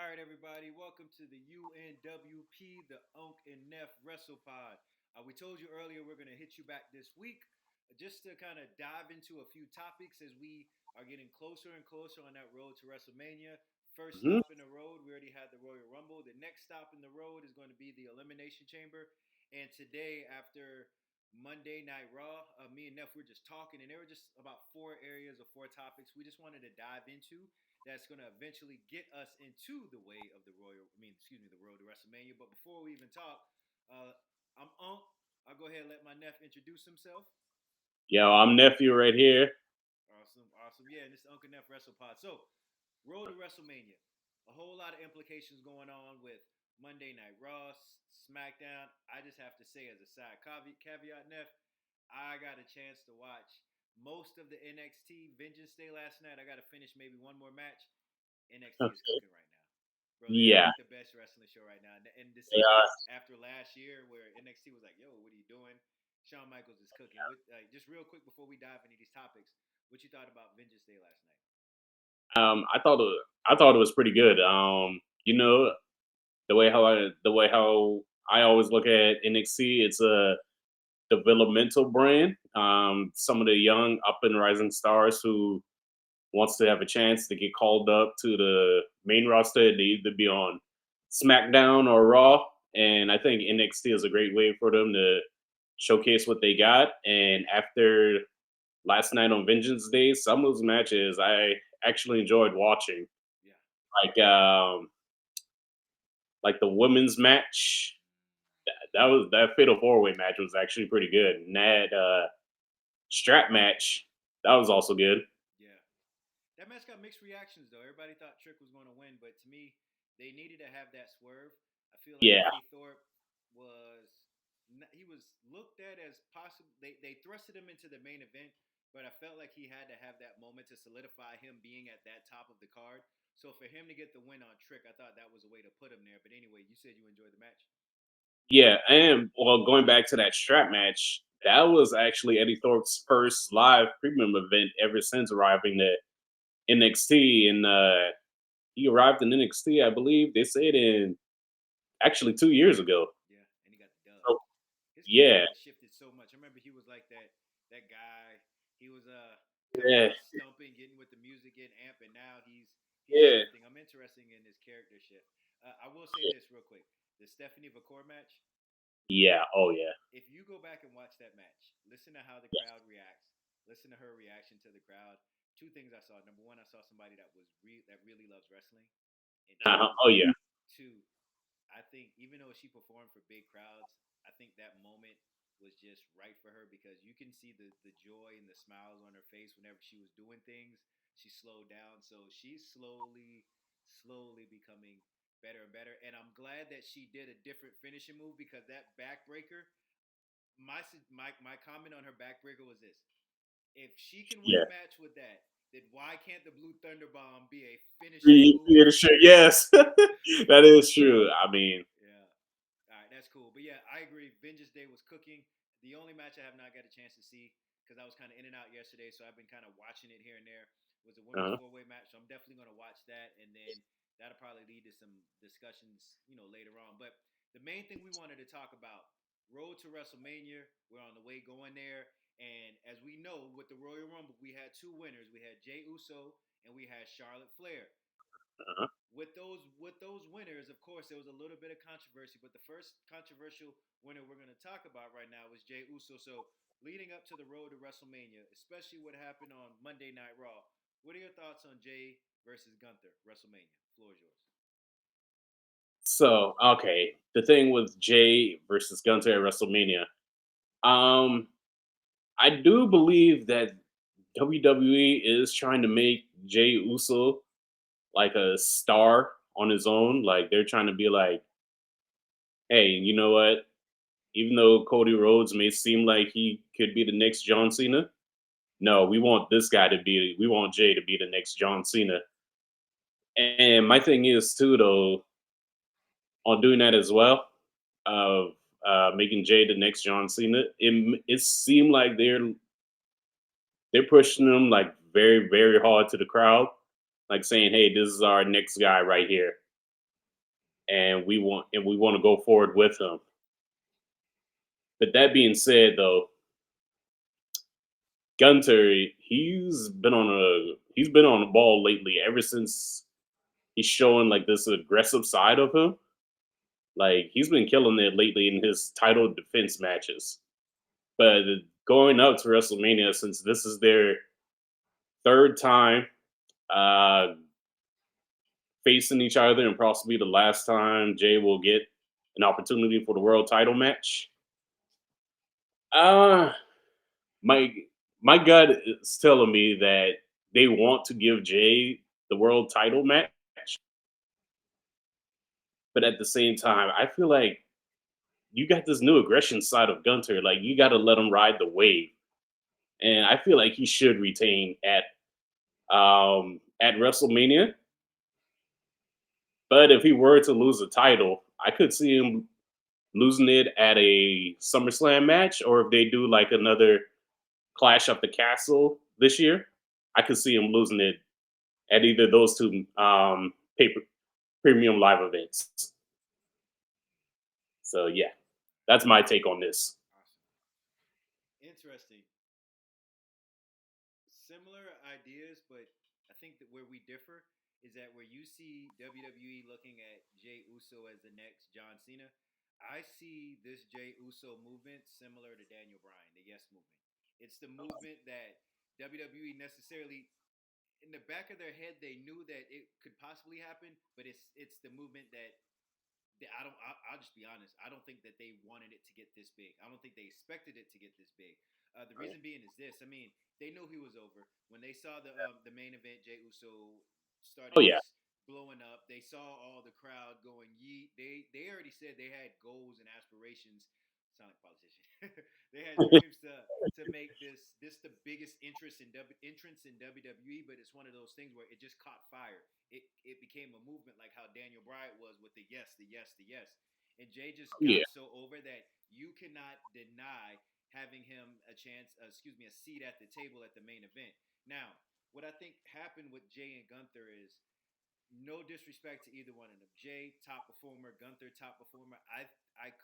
All right, everybody, welcome to the UNWP, the Unc and Neph Wrestle Pod. We told you earlier we're going to hit you back this week just to kind of dive into a few topics as we are getting closer and closer on that road to WrestleMania. First Mhm. stop in the road, we already had the Royal Rumble. The next stop in the road is going to be the Elimination Chamber. And today, after Monday Night Raw, me and Neff were just talking, and there were just about four areas or four topics we just wanted to dive into that's going to eventually get us into the way of the the road to WrestleMania. But before we even talk, uh, I'm Unc. I'll go ahead and let my nephew introduce himself. Yo, I'm nephew right here. Awesome, awesome. Yeah, and this is Unc and Neph Wrestle Pod. So, road to WrestleMania. A whole lot of implications going on with Monday Night Raw, SmackDown. I just have to say, as a side caveat, Neff, I got a chance to watch most of the NXT Vengeance Day last night. I got to finish maybe one more match. NXT is Okay. cooking right now. Bro, they are Yeah, like the best wrestling show right now. And to they see are. this after last year where NXT was like, yo, what are you doing? Shawn Michaels is cooking. Just real quick before we dive into these topics, what you thought about Vengeance Day last night? I thought it was pretty good. The way how I always look at NXT, it's a developmental brand. Some of the young up and rising stars who wants to have a chance to get called up to the main roster, they either be on SmackDown or Raw. And I think NXT is a great way for them to showcase what they got. And after last night on Vengeance Day, some of those matches I actually enjoyed watching. Yeah. Like um like the women's match. That fatal four way match was actually pretty good. And that strap match, that was also good. Yeah. That match got mixed reactions though. Everybody thought Trick was going to win, but to me, they needed to have that swerve. I feel like Yeah, Eddie Thorpe was he was looked at as possible. They thrusted him into the main event, but I felt like he had to have that moment to solidify him being at that top of the card. So for him to get the win on Trick, I thought that was a way to put him there. But anyway, you said you enjoyed the match. yeah. And well, going back to that strap match, that was actually Eddie Thorpe's first live premium event ever since arriving at NXT. And he arrived in NXT, I believe they said in actually 2 years ago. Yeah, and he got the dub. So His character yeah, has shifted so much. I remember he was like that guy. He was coming yeah, out stumping, getting with the music, getting amped, and now he's yeah, shifting. I'm interested in his character shift. I will say this real quick: the Stephanie Vacour match. yeah. Oh yeah. If you go back and watch that match, listen to how the crowd reacts. Listen to her reaction to the crowd. Two things I saw. Number one, I saw somebody that really loves wrestling, and Oh yeah. two, I think even though she performed for big crowds, I think that moment was just right for her because you can see the joy and the smiles on her face whenever she was doing things. She slowed down, so she's slowly becoming better and better. And I'm glad that she did a different finishing move because that backbreaker. My comment on her backbreaker was this: if she can win Yeah. a match with that, then why can't the Blue Thunder Bomb be a finishing move? Yeah, sure. Yes, that is true. I mean, Yeah. All right, that's cool. But yeah, I agree. Vengeance Day was cooking. The only match I have not got a chance to see because I was kind of in and out yesterday, so I've been kind of watching it here and there. Was a women's uh four-way match, so I'm definitely going to watch that, and then that'll probably lead to some discussions, later on. But the main thing we wanted to talk about: road to WrestleMania. We're on the way going there, and as we know, with the Royal Rumble, we had two winners. We had Jey Uso and we had Charlotte Flair. uh With those winners, of course, there was a little bit of controversy, but the first controversial winner we're going to talk about right now is Jey Uso. So, leading up to the road to WrestleMania, especially what happened on Monday Night Raw, what are your thoughts on Jey versus Gunther WrestleMania? Floor is yours. So okay, the thing with Jay versus Gunther at WrestleMania. Um, I do believe that WWE is trying to make Jay Uso like a star on his own. Like they're trying to be like, hey, you know what? Even though Cody Rhodes may seem like he could be the next John Cena, no, we want this guy to be. We want Jay to be the next John Cena. And my thing is too, though, on doing that as well, of making Jay the next John Cena, it seemed like they're pushing him like very hard to the crowd, like saying, "Hey, this is our next guy right here." and we want to go forward with him. But that being said, though, Gunter, he's been on the ball lately ever since he's showing like this aggressive side of him. Like he's been killing it lately in his title defense matches. But going up to WrestleMania, since this is their third time uh, facing each other and possibly the last time Jay will get an opportunity for the world title match, uh, my my gut is telling me that they want to give Jay the world title match, but at the same time, I feel like you got this new aggression side of Gunter. Like you got to let him ride the wave, and I feel like he should retain at WrestleMania. But if he were to lose the title, I could see him losing it at a SummerSlam match, or if they do like another Clash of the Castle this year, I could see him losing it at either those two paper premium live events. So yeah, that's my take on this. Awesome. Interesting. Similar ideas, but I think that where we differ is that where you see WWE looking at Jay Uso as the next John Cena, I see this Jay Uso movement similar to Daniel Bryan, the Yes movement. It's the movement that WWE necessarily in the back of their head they knew that it could possibly happen, but it's the movement that I don't. I'll just be honest. I don't think that they wanted it to get this big. I don't think they expected it to get this big. The reason being is this. I mean, they knew he was over when they saw the main event. Jey Uso Oh started yeah, just blowing up. They saw all the crowd going yeet. They already said they had goals and aspirations. Sound like a politician. They had dreams to make this the biggest entrance in WWE, but it's one of those things where it just caught fire. It became a movement like how Daniel Bryan was with the yes, the yes, the yes. And Jay just yeah, got so over that you cannot deny having him a chance, a seat at the table at the main event. Now, what I think happened with Jay and Gunther is no disrespect to either one of them. Jay, top performer. Gunther, top performer. I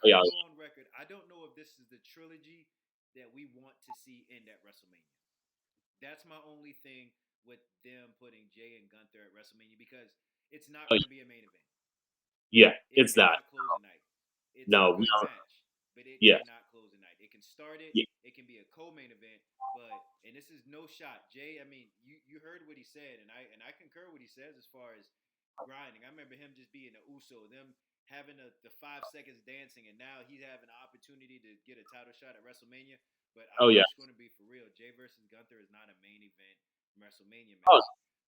yeah, could go on record. I don't know if this is the trilogy that we want to see end at WrestleMania. That's my only thing with them putting Jay and Gunther at WrestleMania because it's not oh, going to be a main event. yeah. It It's not. cannot close a night. It's a No, we good are. match, but it Yeah, cannot close a night. It can start it. yeah. It can be a co-main event, but and this is no shot, Jay. I mean, you heard what he said, and I concur what he says as far as grinding. I remember him just being an Uso, them having the 5 seconds dancing, and now he's having an opportunity to get a title shot at WrestleMania. But Oh I'm yeah. just going to be for real. Jay versus Gunther is not a main event WrestleMania Oh, match.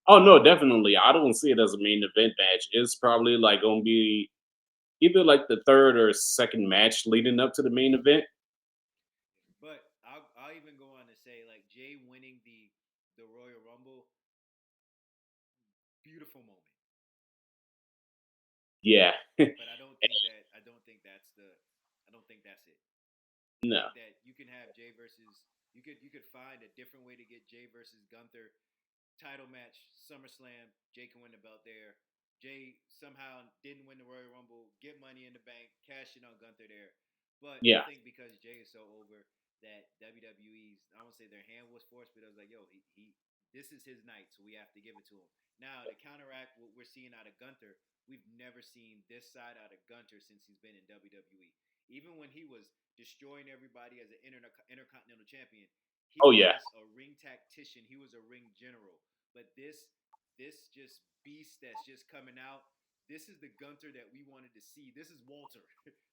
oh no, definitely. I don't see it as a main event match. It's probably like gonna be either like the third or second match leading up to the main event. But I'll even go on to say like Jay winning the Royal Rumble, beautiful moment. Yeah. But I don't think that's it. I No. think that you can have Jay versus you could find a different way to get Jay versus Gunther title match, SummerSlam. Jay can win the belt there. Jay somehow didn't win the Royal Rumble, get money in the bank, cash in on Gunther there. But I Yeah. think because Jay is so over that WWE's, I won't say their hand was forced, but it was like, yo, this is his night, so we have to give it to him. Now, to counteract what we're seeing out of Gunther, we've never seen this side out of Gunther since he's been in WWE. Even when he was destroying everybody as an intercontinental champion, he Oh yeah. was a ring tactician. He was a ring general. But this just beast that's just coming out. This is the Gunter that we wanted to see. This is Walter.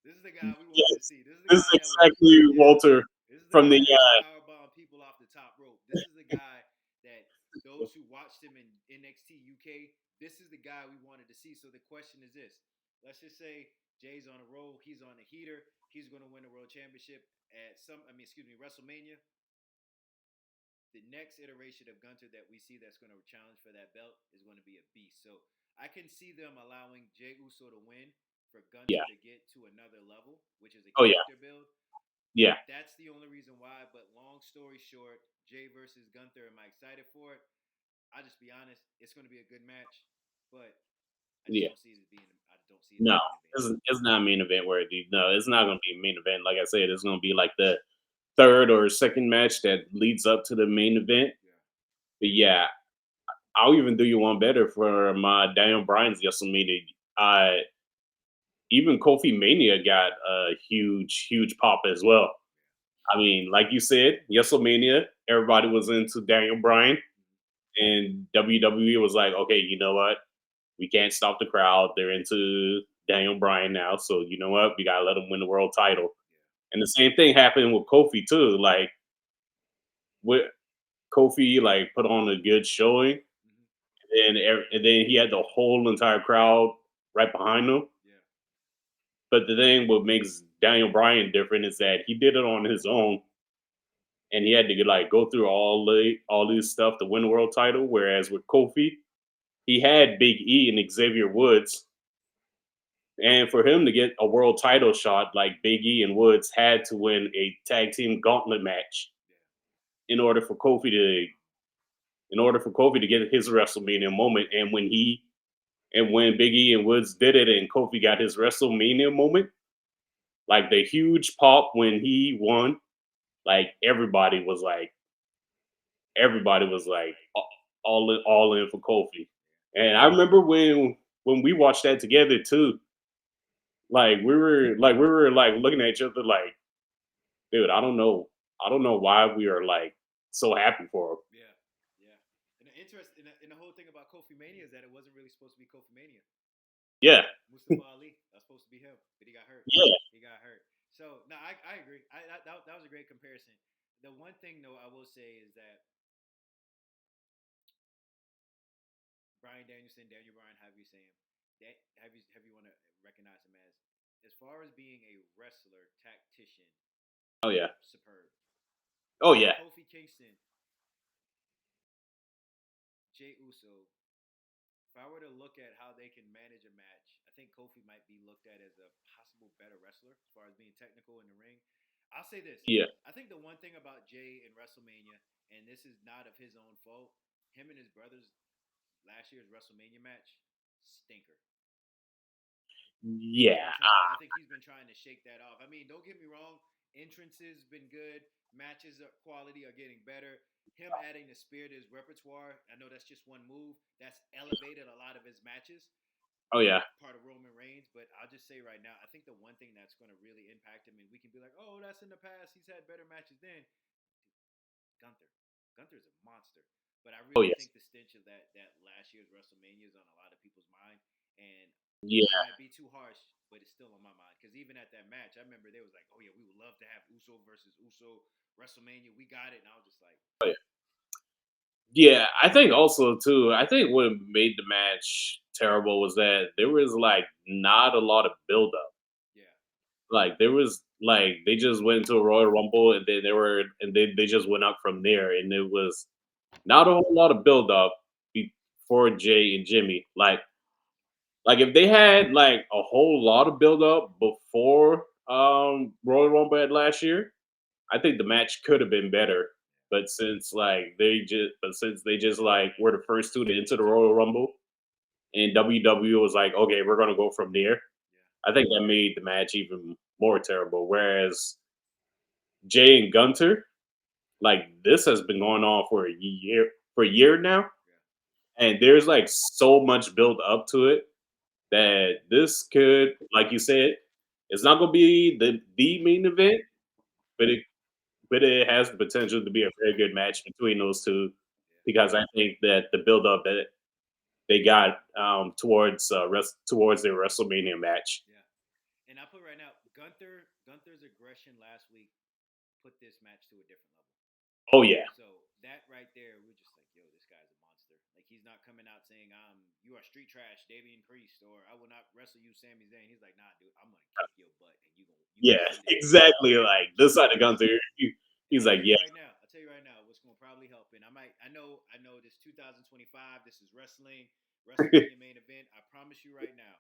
This is the guy we wanted to Yes. see. This is the This is guy that was exactly yeah. Walter This is the from the guy that would powerbomb people off the top rope. This is the guy that those who watched him in NXT UK, this is the guy we wanted to see. So the question is this. Let's just say Jay's on a roll, he's on a heater, he's going to win a world championship at WrestleMania. The next iteration of Gunter that we see that's going to challenge for that belt is going to be a beast. So I can see them allowing Jay Uso to win for yeah. Gunter to get to another level, which is a Oh yeah. character build. Yeah. That's the only reason why. But long story short, Jay versus Gunther. Am I excited for it? I'll just be honest. It's going to be a good match, but I just Yeah. don't see it being. I don't see see it as No, a main event. it's not main event worthy. No, it's not gonna be a main event. Like I said, it's gonna be like the third or second match that leads up to the main event. Yeah. But yeah, I'll even do you one better for my Daniel Bryan's WrestleMania. Uh, Even Kofi Mania got a huge pop as well. I mean, like you said, WrestleMania, everybody was into Daniel Bryan, and WWE was like, okay, you know what? We can't stop the crowd. They're into Daniel Bryan now, so you know what? We gotta let him win the world title. And the same thing happened with Kofi too. Like with Kofi, like put on a good showing, Mm-hmm. and then he had the whole entire crowd right behind him. Yeah. But the thing what makes Daniel Bryan different is that he did it on his own, and he had to like go through all this stuff to win the world title. Whereas with Kofi, he had Big E and Xavier Woods, and for him to get a world title shot, like Big E and Woods had to win a tag team gauntlet match Yeah. in order for Kofi to get his WrestleMania moment. And when Big E and Woods did it, and Kofi got his WrestleMania moment, like the huge pop when he won, like everybody was like all in for Kofi. And I remember when we watched that together too, like we were like looking at each other like, dude, I don't know why we are like so happy for him. Yeah. Yeah. And the interest in the whole thing about Kofi Mania is that it wasn't really supposed to be Kofi Mania. Yeah, Mustafa Ali, that's supposed to be him, but he got hurt. yeah, He got hurt. So no, I agree. That was a great comparison. The one thing though I will say is that Brian Danielson, Daniel Bryan, however you say him, that have you want to recognize him as far as being a wrestler, tactician, oh yeah, superb. oh yeah, Kofi Kingston, Jay Uso. If I were to look at how they can manage a match, I think Kofi might be looked at as a possible better wrestler as far as being technical in the ring. I'll say this. yeah, I think the one thing about Jay in WrestleMania, and this is not of his own fault, him and his brothers last year's WrestleMania match, stinker. yeah, I think he's been trying to shake that off. I mean, don't get me wrong, entrances been good, matches quality are getting better. Him adding the spear to his repertoire, I know that's just one move. That's elevated a lot of his matches. oh yeah, Part of Roman Reigns, but I'll just say right now, I think the one thing that's going to really impact him, and we can be like, oh, that's in the past. He's had better matches then. Gunther. Gunther's a monster. But I oh really yes, think the stench of that last year's WrestleMania is on a lot of people's mind, and yeah, it might be too harsh, but it's still on my mind. Because even at that match, I remember they was like, "Oh yeah, we would love to have Uso versus Uso WrestleMania. We got it." And I was just like, oh yeah. Yeah, I think also too. I think what made the match terrible was that there was like not a lot of build up. "Yeah, Like there was like they just went into a Royal Rumble and then they just went up from there, and it was not a whole lot of build up for Jay and Jimmy. Like if they had like a whole lot of build up before Royal Rumble at last year, I think the match could have been better. But since they just like were the first two to enter the Royal Rumble, and WWE was like, okay, we're gonna go from there. yeah, I think that made the match even more terrible. Whereas Jay and Gunter, like this has been going on for a year now, yeah, and there's like so much build up to it that this could, like you said, it's not gonna be the main event, but it has the potential to be a very good match between those two, yeah, because I think that the build up that they got towards their WrestleMania match. yeah." And I put right now, Gunther's aggression last week put this match to a different level. Oh yeah, So that right there, we're just like, yo, this guy's a monster. Like he's not coming out saying, you are street trash, Damian Priest, or I will not wrestle you, Sami Zayn. He's like, nah, dude, I'm gonna kick your butt, and you yeah, gonna see this. exactly. Like this side of And Gunther, and he's like, yeah, I'll tell you right now, what's gonna probably help. And I know this 2025. This is WrestleMania main event. I promise you right now,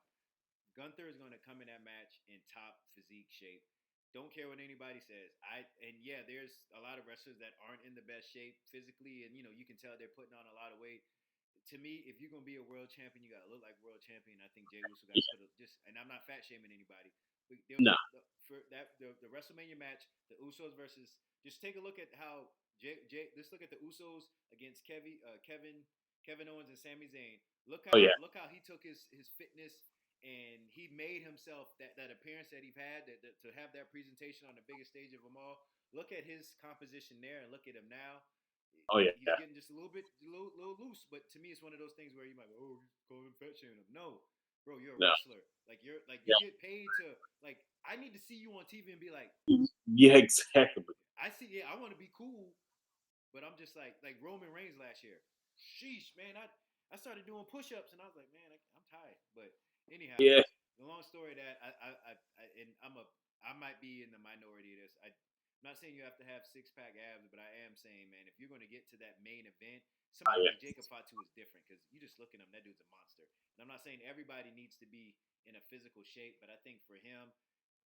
Gunther is going to come in that match in top physique shape. Don't care what anybody says. Yeah, there's a lot of wrestlers that aren't in the best shape physically, and you can tell they're putting on a lot of weight. To me, if you're gonna be a world champion, you gotta look like world champion. I think Jey Uso got to put just and I'm not fat shaming anybody. No. For that the WrestleMania match, the Usos versus. Just take a look at how let's look at the Usos against Kevin Owens and Sami Zayn. Oh yeah. Look how he took his fitness and he made himself that appearance that he's had to have that presentation on the biggest stage of them all. Look at his composition there and look at him now. Oh yeah. He's getting just a little loose, but to me, it's one of those things where you might go, "Oh, he's calling fat shaming him." No, bro, you're a No. wrestler. Like you get paid to like. I need to see you on TV and be like, Yeah, exactly. I see. Yeah, I want to be cool, but I'm just like Roman Reigns last year. Sheesh, man. I started doing push-ups and I was like, man, I'm tired. But anyhow, Yeah. the long story that I and I might be in the minority of this. I'm not saying you have to have six-pack abs, but I am saying, man, if you're going to get to that main event, Oh, somebody yeah. like Jacob Fatu is different because you just look at him, that dude's a monster. And I'm not saying everybody needs to be in a physical shape, but I think for him,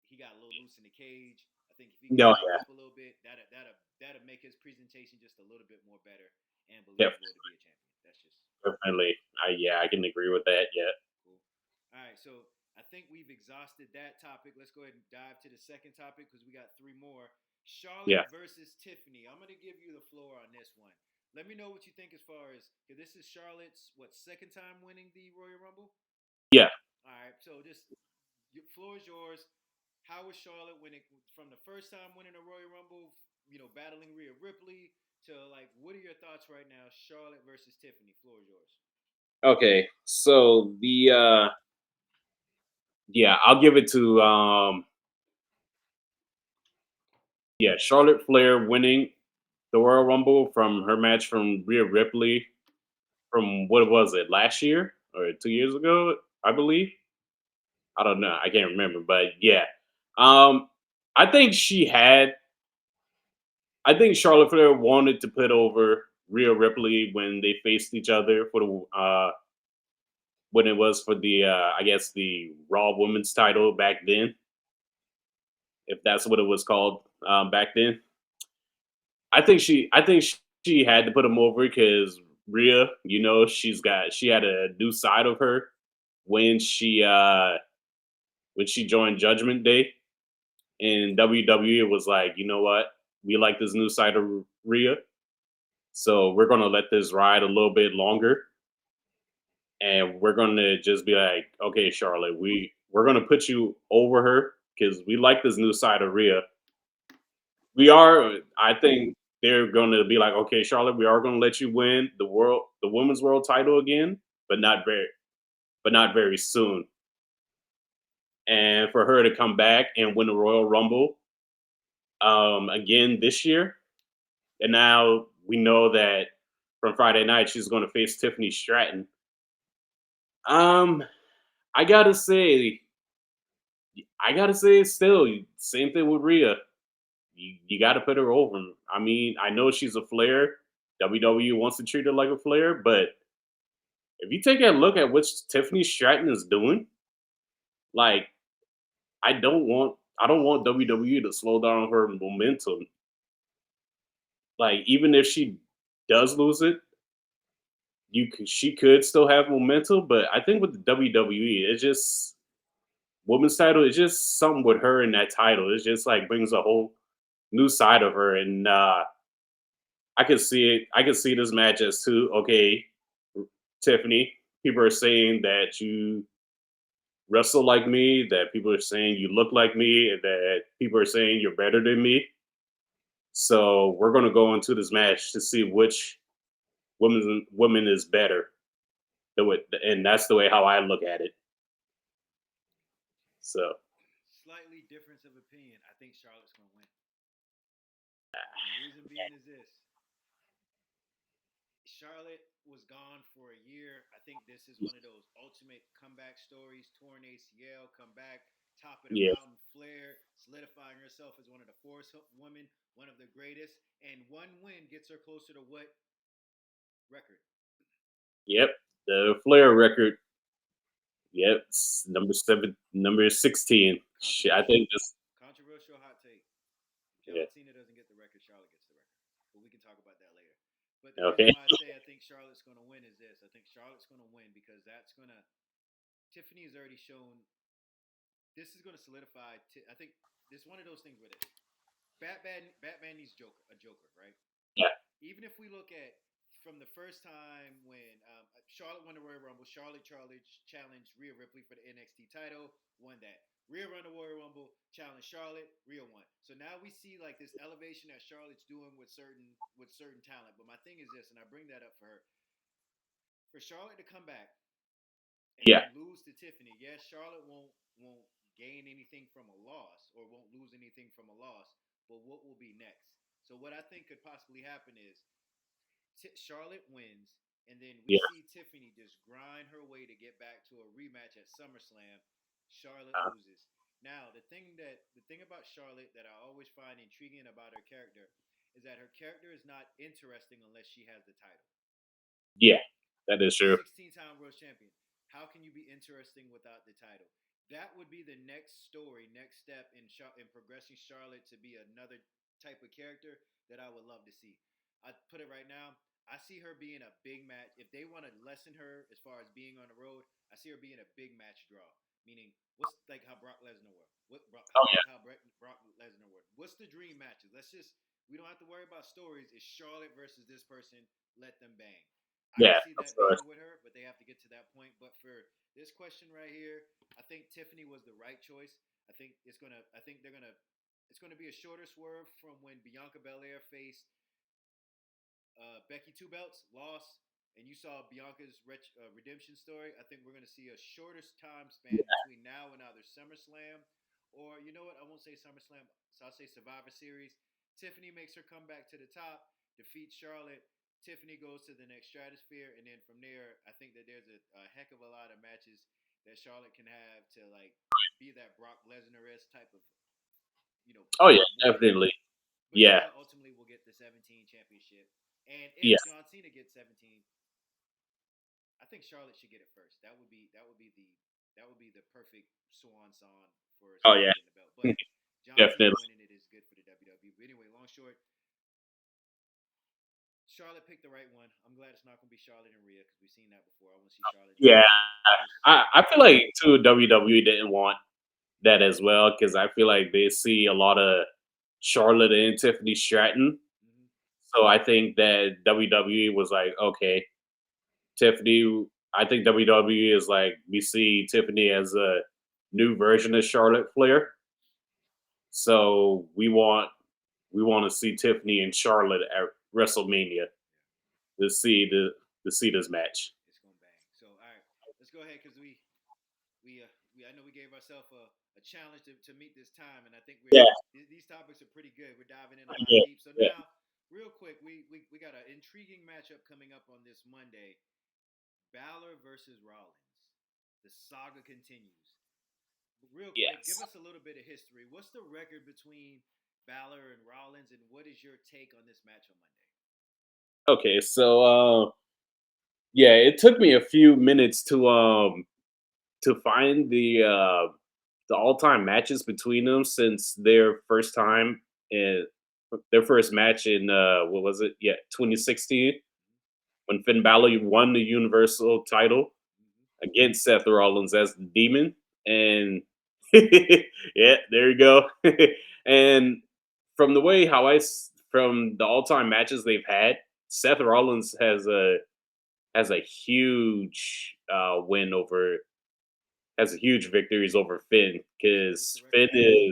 he got a little loose in the cage. I think if he can No, bulk yeah. up a little bit, that'll make his presentation just a little bit more better and Def- believable to be a champion. That's just Definitely. Yeah, I can agree with that. Yeah. cool. All right, so I think we've exhausted that topic. Let's go ahead and dive to the second topic because we got three more. Yeah. Charlotte versus Tiffany. I'm going to give you the floor on this one. Let me know what you think as far as because this is Charlotte's second time winning the Royal Rumble. Yeah. All right, so just your floor is yours. How was Charlotte when it from the first time winning the Royal Rumble, battling Rhea Ripley to like what are your thoughts right now? Charlotte versus Tiffany. Floor is yours. Okay. So the yeah, I'll give it to yeah, Charlotte Flair winning the Royal Rumble from her match from Rhea Ripley from what was it, last year or 2 years ago, I believe. I don't know. I can't remember, but yeah. Um I think she had I think Charlotte Flair wanted to put over Rhea Ripley when they faced each other for the when it was for the I guess the Raw Women's title back then, if that's what it was called back then. I think she had to put him over because Rhea, she had a new side of her when she joined Judgment Day, and WWE was like, you know what, we like this new side of Rhea, so we're gonna let this ride a little bit longer, and we're gonna just be like, okay, Charlotte, we're gonna put you over her because we like this new side of Rhea. We are. I think they're gonna be like, okay, Charlotte, we are gonna let you win the women's world title again, but not very soon. And for her to come back and win the Royal Rumble again this year, and now we know that from Friday night she's going to face Tiffany Stratton. Um, I gotta say, still same thing with Rhea. You got to put her over. I mean, I know she's a Flair. WWE wants to treat her like a Flair, but if you take a look at what Tiffany Stratton is doing, like I don't want WWE to slow down her momentum. Like even if she does lose it, she could still have momentum. But I think with the WWE, it's just women's title. It's just something with her in that title. It's just like brings a whole new side of her, and I could see it. I could see this match as too. Okay, Tiffany, people are saying that you wrestle like me. That people are saying you look like me. And that people are saying you're better than me. So we're gonna go into this match to see which woman is better. And that's the way how I look at it. So Slightly difference of opinion. I think Charlotte's going to win. And the reason being is this Charlotte was gone for a year. I think this is one of those ultimate comeback stories. Torn ACL, come back, top of the yeah, mountain, Flair, solidifying herself as one of the force women, one of the greatest. And one win gets her closer to what record? yep. The Flair record. Yep, number 7, number 16. I Controversial, think this. controversial hot take. If Yeah. John Cena doesn't get the record, Charlotte gets the record. But we can talk about that later. But the reason Okay. why I say I think Charlotte's going to win is this. I think Charlotte's going to win because that's going to. Tiffany has already shown. this is going to solidify. I think this is one of those things where Batman needs a Joker, right? Yeah, Even if we look at from the first time when Charlotte won the Royal Rumble, Charlotte challenged Rhea Ripley for the NXT title, won that. Rhea won the Royal Rumble, challenged Charlotte, Rhea won. So now we see like this elevation that Charlotte's doing with certain talent. But my thing is this, and I bring that up for her, for Charlotte to come back and yeah, then lose to Tiffany. Yes, Charlotte won't gain anything from a loss or won't lose anything from a loss, but what will be next? So what I think could possibly happen is Charlotte wins, and then we yeah. see Tiffany just grind her way to get back to a rematch at SummerSlam. Charlotte loses. Now, the thing about Charlotte that I always find intriguing about her character is that her character is not interesting unless she has the title. Yeah, that is true. 16-time world champion. How can you be interesting without the title? That would be the next story, next step in progressing Charlotte to be another type of character that I would love to see. I put it right now. I see her being a big match. If they want to lessen her as far as being on the road, I see her being a big match draw. Meaning, what's like how Brock Lesnar were? Oh How Brock Lesnar were? What's the dream matches? We don't have to worry about stories. It's Charlotte versus this person. Let them bang. I yeah, can see of that course. being with her, but they have to get to that point. But for this question right here, I think Tiffany was the right choice. I think they're gonna. It's gonna be a shorter swerve from when Bianca Belair faced Becky Two Belts, lost, and you saw Bianca's redemption story. I think we're gonna see a shorter time span between now and either SummerSlam, or you know what? I won't say SummerSlam. So I'll say Survivor Series. Tiffany makes her comeback to the top, defeats Charlotte. Tiffany goes to the next stratosphere, and then from there, I think that there's a heck of a lot of matches that Charlotte can have to like be that Brock Lesnar type of Oh yeah, winner. definitely. But Yeah, Charlotte ultimately will get the 17 championship, and if yeah. John Cena gets 17, I think Charlotte should get it first. That would be the perfect swan song for Oh Cena yeah, getting the belt. But John Cena definitely. winning it is good for the WWE. But anyway, long short, Charlotte picked the right one. I'm glad it's not going to be Charlotte and Rhea because we've seen that before. I want to see Charlotte and Yeah, Tiffany versus I feel like too WWE didn't want that as well because I feel like they see a lot of Charlotte and Tiffany Stratton. mm-hmm. So I think that WWE was like, okay, Tiffany. I think WWE is like we see Tiffany as a new version of Charlotte Flair. So we want to see Tiffany and Charlotte at WrestleMania to see this match. It's going to bang. So all right, let's go ahead because we I know we gave ourselves a challenge to meet this time, and I think Yeah, these topics are pretty good. We're diving in a lot yeah, deep. So yeah, now, real quick, we got an intriguing matchup coming up on this Monday: Balor versus Rollins. The saga continues. Real quick, give yes. us a little bit of history. What's the record between Balor and Rollins, and what is your take on this match on Monday? Okay, so yeah, it took me a few minutes to find the all time matches between them since in their first match in what was it? Yeah, 2016 when Finn Balor won the Universal title Mm-hmm. against Seth Rollins as the Demon, and yeah, there you go. And from the way from the all time matches they've had, Seth Rollins has a huge win over has a huge victories over Finn What's the because record right now?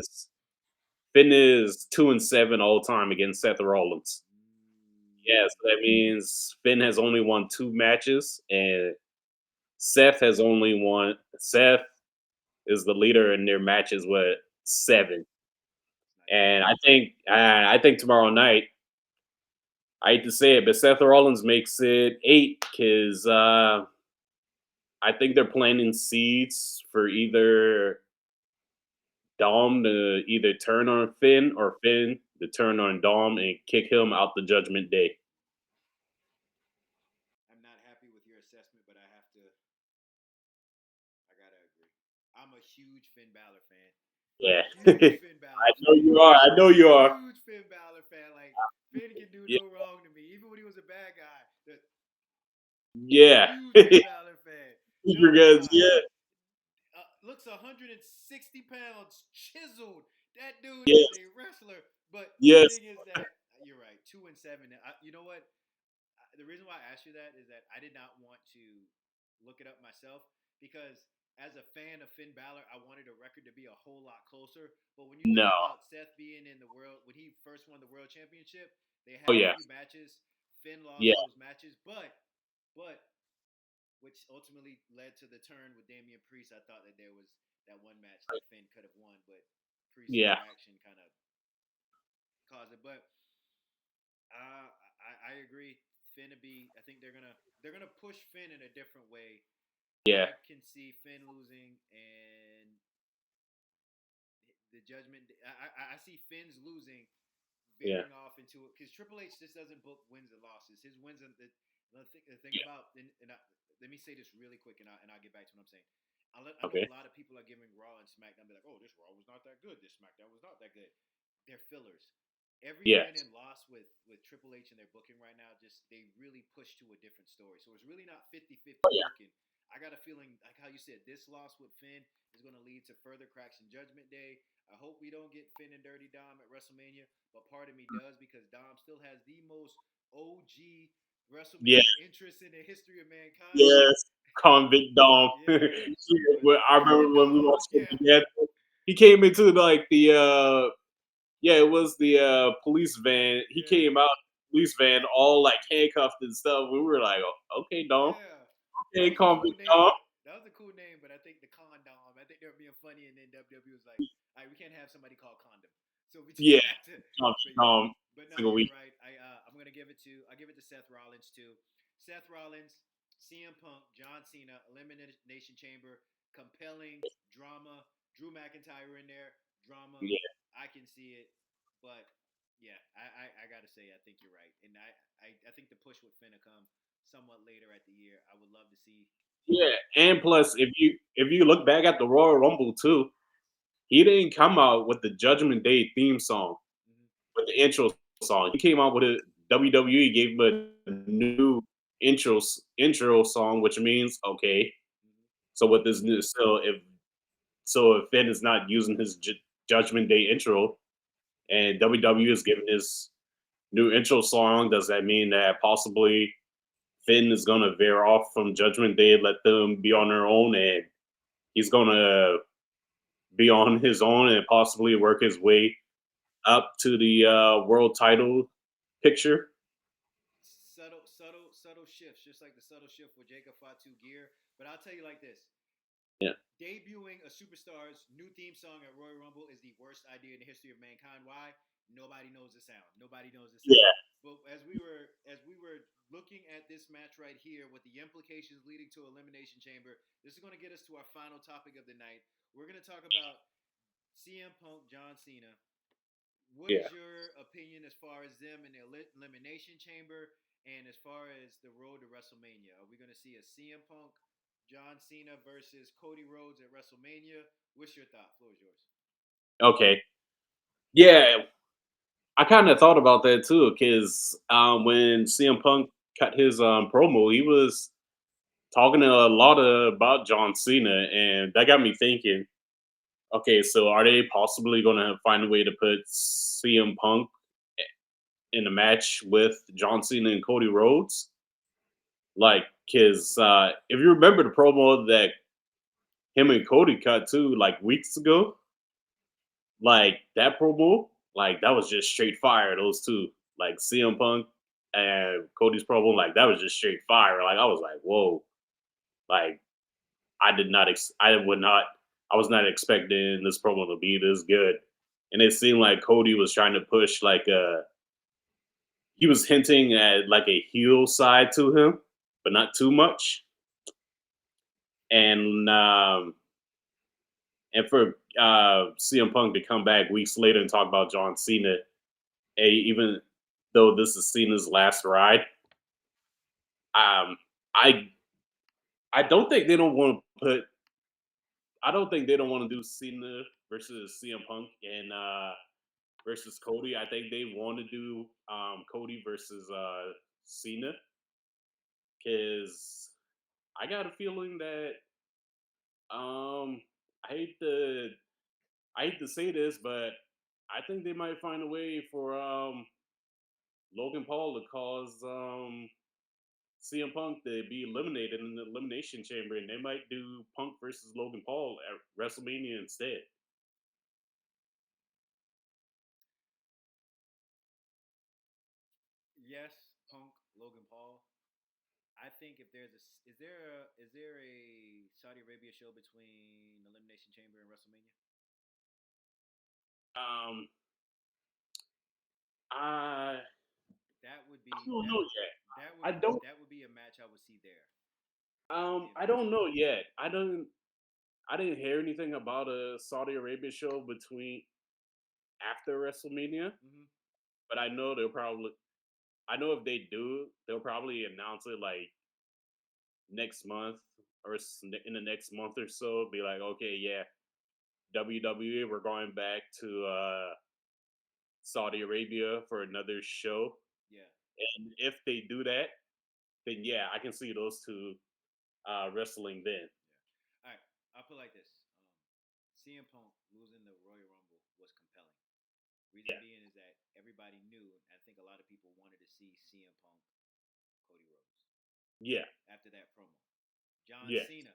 Finn is 2-7 all time against Seth Rollins. Yeah, so that Mm, means Finn has only won two matches, and Seth is the leader in their matches with seven. nice. And I think tomorrow night, I hate to say it, but Seth Rollins makes it eight because I think they're planting seeds for either Dom to either turn on Finn or Finn to turn on Dom and kick him out the Judgment Day. I'm not happy with your assessment, but I gotta agree. I'm a huge Finn Balor fan. Yeah, Huge I Finn Balor know fan. you are. I know you are. Huge Finn Balor fan. Like Finn can do Yeah, no wrong to me, even when he was a bad guy. The yeah. huge Finn Balor fan. No Because lie. yeah, Look, looks 160 pounds, chiseled. That dude is Yes, a wrestler. But the yes, thing is that you're right. 2-7. You know what? The reason why I asked you that is that I did not want to look it up myself because as a fan of Finn Balor, I wanted a record to be a whole lot closer. But when you no, think about Seth being in the world, when he first won the world championship, they oh had a yeah, few matches. Finn yeah, lost those matches, but which ultimately led to the turn with Damian Priest. I thought that there was that one match that Finn could have won, but Priest's yeah, reaction kind of caused it. But I agree. Finn to be. I think they're gonna push Finn in a different way. yeah, I can see Finn losing and the Judgment. I see Finn's losing, yeah, veering off into it because Triple H just doesn't book wins and losses. His wins and the thing yeah. about let me say this really quick and I'll get back to what I'm saying. I know Okay, a lot of people are giving Raw and SmackDown be like, oh, this Raw was not that good. This SmackDown was not that good. They're fillers. Every win yes, and loss with Triple H and their booking right now, just they really push to a different story. So it's really not 50-50 oh yeah, booking. I got a feeling, like how you said, this loss with Finn is going to lead to further cracks in Judgment Day. I hope we don't get Finn and Dirty Dom at WrestleMania, but part of me does because Dom still has the most OG yeah, WrestleMania interest in the history of mankind. yes. Convict Dom. Yeah, but I remember Convict when we Dom, watched it yeah, together. He came into like the yeah, it was the police van. He yeah, came out police van all like handcuffed and stuff. We were like, oh, okay, Dom. yeah. That Okay, was a cool convict Dom. name. That was a cool name, but I think the condom. I think they were being funny, and then WWE was like, "All right, we can't have somebody called condom, so we just Yeah, have to." convict But yeah, Dom. but no, Single you're week. right. I'm gonna give it to I give it to Seth Rollins too. Seth Rollins, CM Punk, John Cena, Elimination Chamber, compelling drama. Drew McIntyre in there, drama. Yeah, I can see it, but yeah, I gotta say I think you're right, and I think the push with Finna come somewhat later at the year. I would love to see. yeah. And plus, if you look back at the Royal Rumble too, he didn't come out with the Judgment Day theme song Mm-hmm, with the intro song. He came out with a WWE gave him a new intro song, which means okay. mm-hmm, So with this new, so if Finn is not using his Judgment Day intro, and WWE is giving his new intro song, does that mean that possibly Finn is gonna veer off from Judgment Day, let them be on their own, and he's gonna be on his own and possibly work his way up to the world title picture? subtle shifts, just like the subtle shift with Jacob Fatu Gear. But I'll tell you like this: Yeah, debuting a superstar's new theme song at Royal Rumble is the worst idea in the history of mankind. Why? Nobody knows the sound. Nobody knows the sound. yeah. But as we were looking at this match right here with the implications leading to Elimination Chamber, this is going to get us to our final topic of the night. We're going to talk about CM Punk, John Cena. What Yeah. is your opinion as far as them in the Elimination Chamber and as far as the road to WrestleMania? Are we going to see a CM Punk, John Cena versus Cody Rhodes at WrestleMania? What's your thought? Floor is yours. Okay. Yeah, I kind of thought about that too, because when CM Punk cut his promo, he was talking a lot about John Cena, and that got me thinking. Okay, so are they possibly going to find a way to put CM Punk in a match with John Cena and Cody Rhodes? Like, because if you remember the promo that him and Cody cut too, like weeks ago, like that promo, like that was just straight fire. Those two, like CM Punk and Cody's promo, like that was just straight fire. Like I was like, whoa, like I would not, I was not expecting this promo to be this good. And it seemed like Cody was trying to push like he was hinting at like a heel side to him, but not too much. And for CM Punk to come back weeks later and talk about John Cena, even though this is Cena's last ride, um, I I don't think they don't want to put. I don't think they don't want to do Cena versus CM Punk and versus Cody. I think they want to do Cody versus Cena because I got a feeling that um I hate to I hate to say this, but I think they might find a way for Logan Paul to cause CM Punk to be eliminated in the elimination chamber, and they might do Punk versus Logan Paul at WrestleMania instead. Yes, Punk, Logan Paul. I think if there's is there a Saudi Arabia show between Elimination Chamber and WrestleMania? Um, I That would I be don't know yet. I don't that would be a match I would see there. The I event. don't know yet. I didn't hear anything about a Saudi Arabia show between after WrestleMania, Hmm. but I know they'll probably I know if they do, they'll probably announce it like next month or in the next month or so. Be like, okay, yeah, WWE, we're going back to Saudi Arabia for another show. Yeah, And if they do that, then yeah, I can see those two wrestling then. yeah. All right, I'll put it like this: CM Punk losing the Royal Rumble was compelling. Reason Yeah, being is that everybody knew, and I think a lot of people wanted to see CM Punk, Cody Rhodes yeah, after that promo. John yeah, Cena,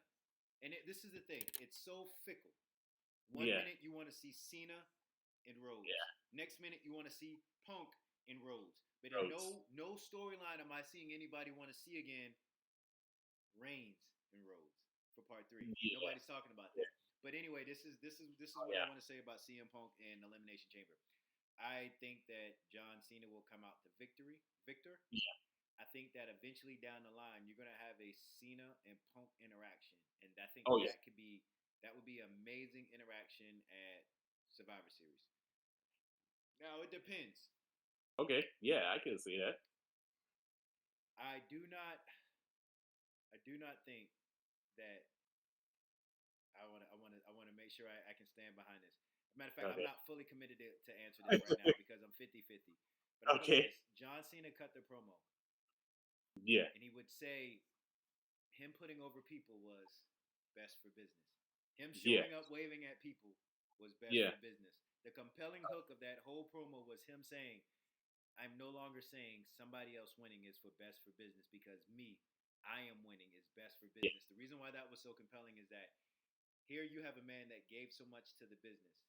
and this is the thing: it's so fickle. One yeah, minute you want to see Cena and Rhodes. yeah. Next minute you want to see Punk and Rhodes. But in Rhodes. no storyline am I seeing anybody want to see again Reigns and Rhodes for part three. Yeah, Nobody's talking about yeah. that. But anyway, this is Oh what I yeah, want to say about CM Punk and Elimination Chamber. I think that John Cena will come out the victor. yeah. I think that eventually down the line you're gonna have a Cena and Punk interaction, and I think Oh yeah. that would be amazing interaction at Survivor Series. Now it depends. Okay, yeah, I can see that. I do not I do not think that I want to make sure I can stand behind this. As a matter of fact, I'm Okay. not fully committed to answer this right now because I'm 50-50. But I put it like Okay. this: John Cena cut the promo, Yeah. and he would say him putting over people was best for business. Him Yeah. showing up waving at people was best Yeah. for business. The compelling hook of that whole promo was him saying, I'm no longer saying somebody else winning is for best for business because me, I am winning is best for Yeah. business. The reason why that was so compelling is that here you have a man that gave so much to the business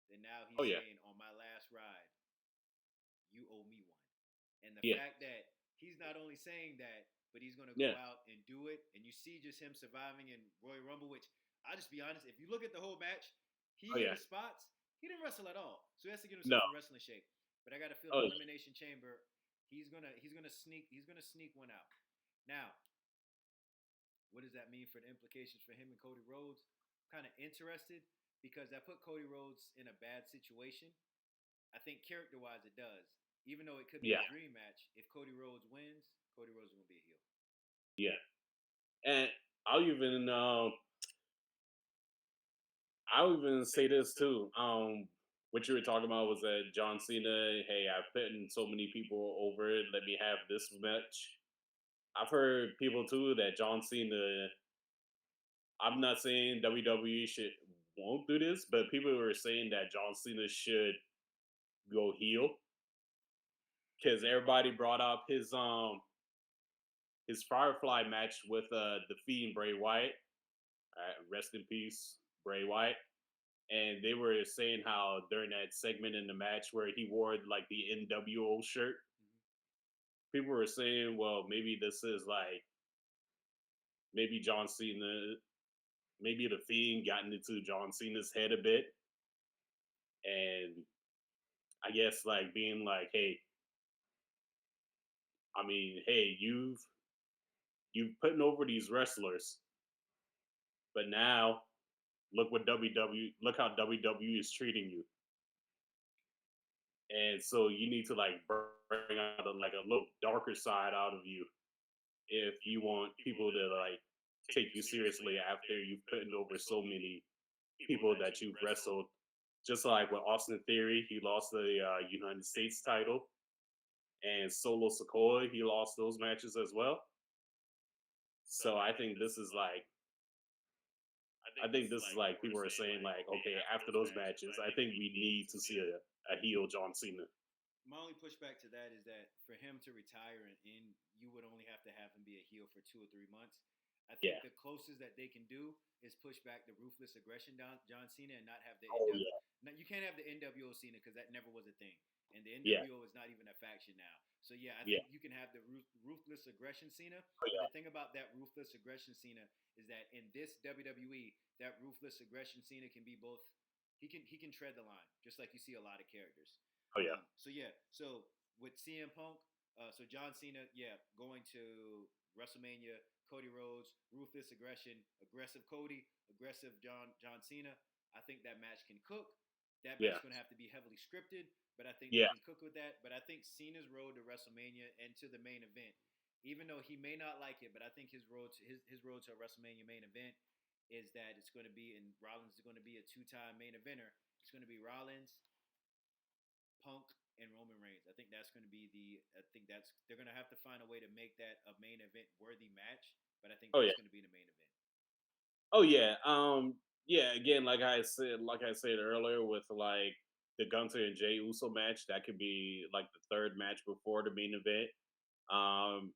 that now Oh he's yeah. saying, on my last ride, you owe me one. And the Yeah. fact that he's not only saying that, but he's going to go Yeah. out and do it. And you see just him surviving in Royal Rumble, which I'll just be honest, if you look at the whole match, he Oh hit yeah. his spots. He didn't wrestle at all. So he has to get No. himself in wrestling shape. But I got to feel the Oh yeah. elimination chamber. He's gonna sneak one out. Now, what does that mean for the implications for him and Cody Rhodes? I'm kind of interested because that put Cody Rhodes in a bad situation. I think character wise it does. Even though it could be Yeah. a dream match, if Cody Rhodes wins, Cody Rhodes is gonna be a heel. Yeah. And I'll even um I'll even say this too. What you were talking about was that John Cena, hey, I've put in so many people over it. Let me have this match. I've heard people too that John Cena. I'm not saying WWE should won't do this, but people were saying that John Cena should go heel because everybody brought up his Firefly match with the Fiend Bray Wyatt. Rest in peace, Bray Wyatt. And they were saying how during that segment in the match where he wore like the NWO shirt, Mm-hmm. people were saying, well, maybe this is like maybe John Cena, maybe the Fiend gotten into John Cena's head a bit, and I guess like being like, hey, I mean, hey, you've putting over these wrestlers, but now look what look how WWE is treating you, and so you need to like bring out like a little darker side out of you if you want people to like take you seriously after you've put over so many people that you've wrestled. Just like with Austin Theory, he lost the United States title, and Solo Sikoa, he lost those matches as well. So I think this is like I think this is like people are saying like, okay, after those matches, I think we need to see a heel John Cena. My only pushback to that is that for him to retire and you would only have to have him be a heel for 2 or 3 months. I Yeah. think the closest that they can do is push back the ruthless aggression down John Cena and not have the Oh NW. yeah. Now, you can't have the NWO Cena because that never was a thing, and the Yeah. NWO is not even a faction now. So yeah, I Yeah. think you can have the ruthless aggression Cena. Oh But the yeah. thing about that ruthless aggression Cena is that in this WWE, that ruthless aggression Cena can be both. He can tread the line, just like you see a lot of characters. Oh yeah. So yeah, so with CM Punk, so John Cena, yeah, going to WrestleMania, Cody Rhodes, ruthless aggression, aggressive Cody, aggressive John Cena. I think that match can cook. That match Yeah. is going to have to be heavily scripted, but I think they Yeah. can cook with that. But I think Cena's road to WrestleMania and to the main event, even though he may not like it, but I think his road to a WrestleMania main event is that it's going to be, and Rollins is going to be a two-time main eventer. It's going to be Rollins, Punk, and Roman Reigns. I think that's going to be I think that's they're going to have to find a way to make that a main event worthy match. But I think Oh yeah. that's going to be the main event. Oh yeah. Yeah, again, like I said earlier, with like the Gunther and Jay Uso match, that could be like the third match before the main event. Um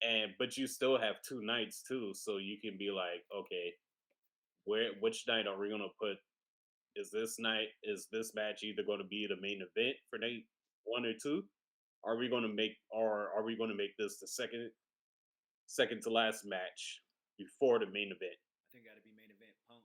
and but you still have 2 nights too, so you can be like, okay, which night are we gonna put, is this match either gonna be the main event for night 1 or 2? Are we gonna make this the second to last match before the main event? I think got to be main event. Punk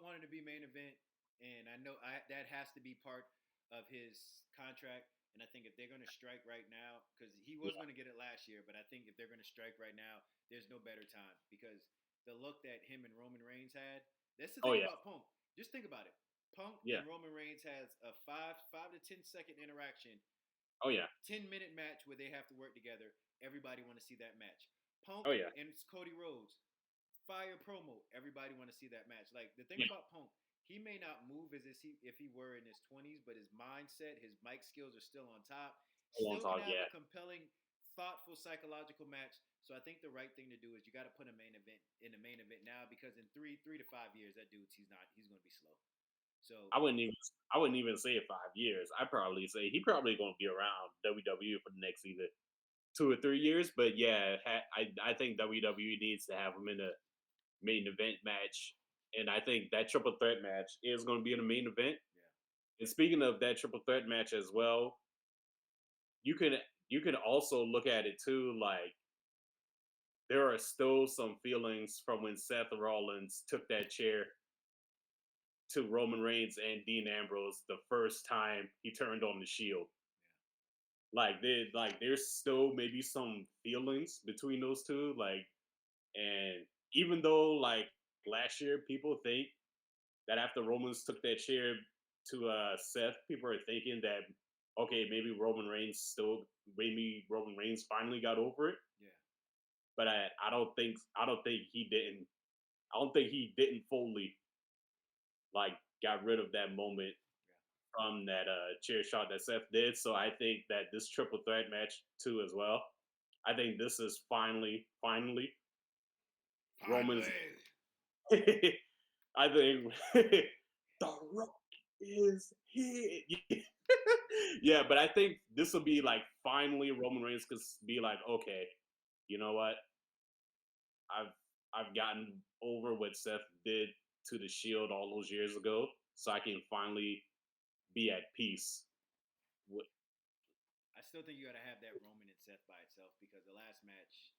wanted to be main event, and I know that has to be part of his contract. And I think if they're going to strike right now, because he was Yeah. going to get it last year, but I think if they're going to strike right now, there's no better time because the look that him and Roman Reigns had. That's the Oh thing yeah. about Punk. Just think about it. Punk Yeah. and Roman Reigns has a five to 10 second interaction, Oh yeah. 10-minute match where they have to work together. Everybody want to see that match. Punk Oh yeah. and Cody Rhodes, fire promo. Everybody want to see that match. Like the thing Yeah. about Punk, he may not move as if he were in his 20s, but his mindset, his mic skills are still on top. Hold on, Still can talk. have Yeah. a compelling, thoughtful, psychological match. So I think the right thing to do is you got to put a main event in the main event now because in three to 5 years, that dude's he's going to be slow. So I wouldn't even I wouldn't even say 5 years. I'd probably say he probably gonna be around WWE for the next either 2 or 3 years. But yeah, I think WWE needs to have him in a main event match, and I think that triple threat match is going to be in the main event. yeah, And speaking of that triple threat match as well, you can you can also look at it too. Like there are still some feelings from when Seth Rollins took that chair to Roman Reigns and Dean Ambrose the first time he turned on the Shield. yeah. There's still maybe some feelings between those two. And even though like last year people think that after Romans took that chair to Seth, people are thinking that okay, maybe Roman Reigns finally got over it. Yeah. But I don't think he didn't. I don't think he didn't fully like got rid of that moment Yeah. from that chair shot that Seth did. So I think that this triple threat match too as well. I think this is finally Roman's. Finally. I think The Rock is here. Yeah, but I think this will be like finally Roman Reigns could be like, okay, you know what? I've I've gotten over what Seth did to the Shield all those years ago, so I can finally be at peace. With, I still think you got to have that Roman and Seth by itself because the last match,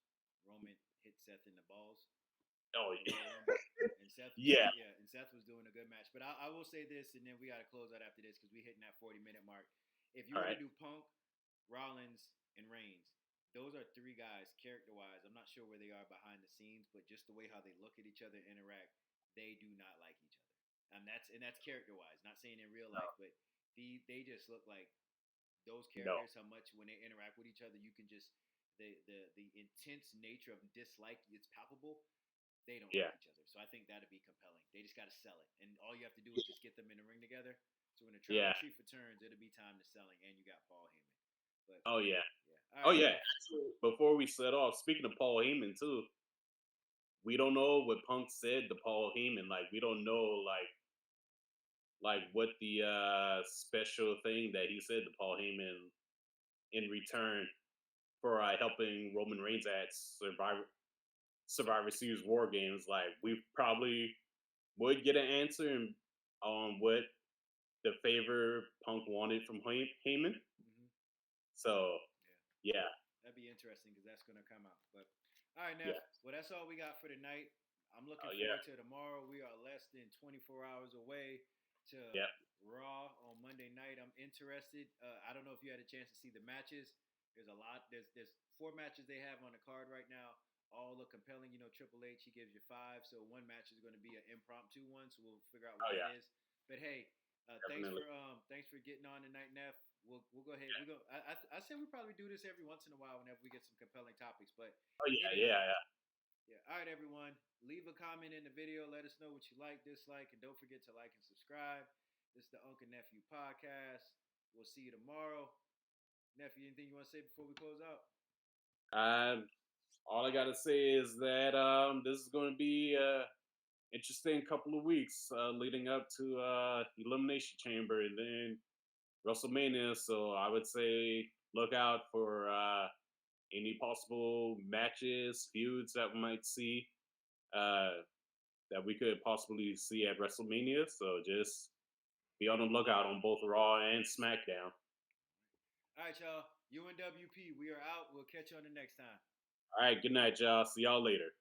Roman hit Seth in the balls oh at the Royal Rumble, and yeah, Seth was doing a good match. But I will say this, and then we got to close out after this because we hitting that 40-minute mark. If you all were to right, do Punk, Rollins, and Reigns, those are three guys character wise. I'm not sure where they are behind the scenes, but just the way how they look at each other and interact, they do not like each other, and that's character wise. Not saying in real no, life, but they just look like those no, characters. How much when they interact with each other, you can just the intense nature of dislike. It's palpable. They don't yeah, like each other, so I think that'd be compelling. They just got to sell it, and all you have to do is just get them in the ring together. So when the tribal yeah, chief returns, it'll be time to selling, and you got Paul Heyman. But oh yeah, yeah, all oh right. yeah. Actually, before we set off, speaking of Paul Heyman too, we don't know what Punk said to Paul Heyman. Like, we don't know like what the special thing that he said to Paul Heyman in return for helping Roman Reigns at Survivor Series War Games. Like, we probably would get an answer on what the favor Punk wanted from Heyman. Mm-hmm. So, yeah. That'd be interesting because that's going to come out. But all right, Neph. Yeah. Well, that's all we got for tonight. I'm looking Yeah. forward to tomorrow. We are less than 24 hours away to Raw on Monday night. I'm interested. I don't know if you had a chance to see the matches. There's a lot. There's 4 matches they have on the card right now. All look compelling. You know, Triple H, he gives you 5. So one match is going to be an impromptu one. So we'll figure out what it is. But hey, thanks for getting on tonight, Neph. We'll go ahead. I said we probably do this every once in a while whenever we get some compelling topics. But yeah. All right, everyone. Leave a comment in the video. Let us know what you like, dislike, and don't forget to like and subscribe. This is the Unc and Nephew podcast. We'll see you tomorrow. Nephew, anything you want to say before we close out? All I gotta say is that this is going to be interesting couple of weeks leading up to Elimination Chamber and then WrestleMania. So I would say look out for any possible matches, feuds that we might see that we could possibly see at WrestleMania. So just be on the lookout on both Raw and SmackDown. All right, y'all. UNWP, we are out. We'll catch you on the next time. All right, good night, y'all. See y'all later.